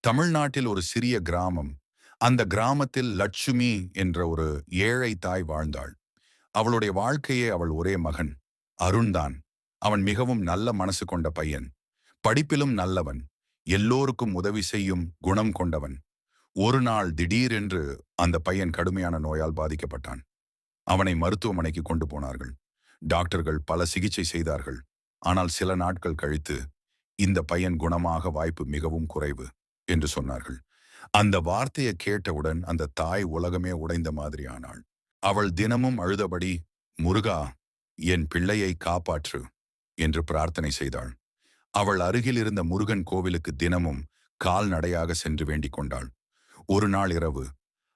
தமிழ்நாட்டில் ஒரு சிறிய கிராமம். அந்த கிராமத்தில் லட்சுமி என்ற ஒரு ஏழை தாய் வாழ்ந்தாள். அவளுடைய வாழ்க்கையே அவள் ஒரே மகன் அருண்தான். அவன் மிகவும் நல்ல மனசு கொண்ட பையன். படிப்பிலும் நல்லவன். எல்லோருக்கும் உதவி செய்யும் குணம் கொண்டவன். ஒரு நாள் திடீரென்று அந்த பையன் கடுமையான நோயால் பாதிக்கப்பட்டான். அவனை மருத்துவமனைக்கு கொண்டு போனார்கள். டாக்டர்கள் பல சிகிச்சை செய்தார்கள். ஆனால் சில நாட்கள் கழித்து இந்த பையன் குணமாக வாய்ப்பு மிகவும் குறைவு என்று சொன்னார்கள். அந்த வார்த்தையை கேட்டவுடன் அந்த தாய் உலகமே உடைந்த மாதிரி ஆனாள். அவள் தினமும் அழுதபடி, முருகா, என் பிள்ளையை காப்பாற்று என்று பிரார்த்தனை செய்தாள். அவள் அருகில் இருந்த முருகன் கோவிலுக்கு தினமும் கால்நடையாக சென்று வேண்டிக் கொண்டாள். ஒரு நாள் இரவு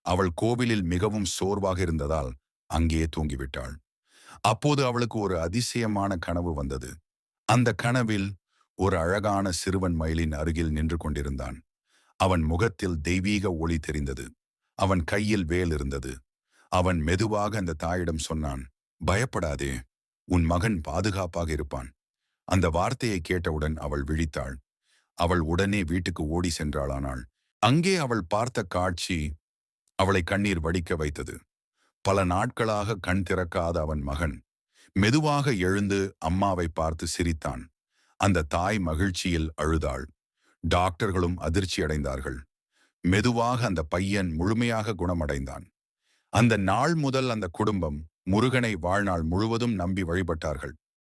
அவள் கோவிலில் மிகவும் சோர்வாக இருந்ததால் அங்கேயே தூங்கிவிட்டாள். அப்போது அவளுக்கு ஒரு அதிசயமான கனவு வந்தது. அந்த கனவில் ஒரு அழகான சிறுவன் மயிலின் அருகில் நின்று கொண்டிருந்தான். அவன் முகத்தில் தெய்வீக ஒளி தெரிந்தது. அவன் கையில் வேல் இருந்தது. அவன் மெதுவாக அந்த தாயிடம் சொன்னான், பயப்படாதே, உன் மகன் பாதுகாப்பாக இருப்பான். அந்த வார்த்தையை கேட்டவுடன் அவள் விழித்தாள். அவள் உடனே வீட்டுக்கு ஓடி சென்றாளானாள். அங்கே அவள் பார்த்த காட்சி அவளை கண்ணீர் வடிக்க வைத்தது. பல நாட்களாக கண் திறக்காத அவன் மகன் மெதுவாக எழுந்து அம்மாவை பார்த்து சிரித்தான். அந்த தாய் மகிழ்ச்சியில் அழுதாள். டாக்டர்களும் அதிர்ச்சி அடைந்தார்கள். மெதுவாக அந்த பையன் முழுமையாக குணமடைந்தான். அந்த நாள் முதல் அந்த குடும்பம் முருகனை வாழ்நாள் முழுவதும் நம்பி வழிபட்டார்கள்.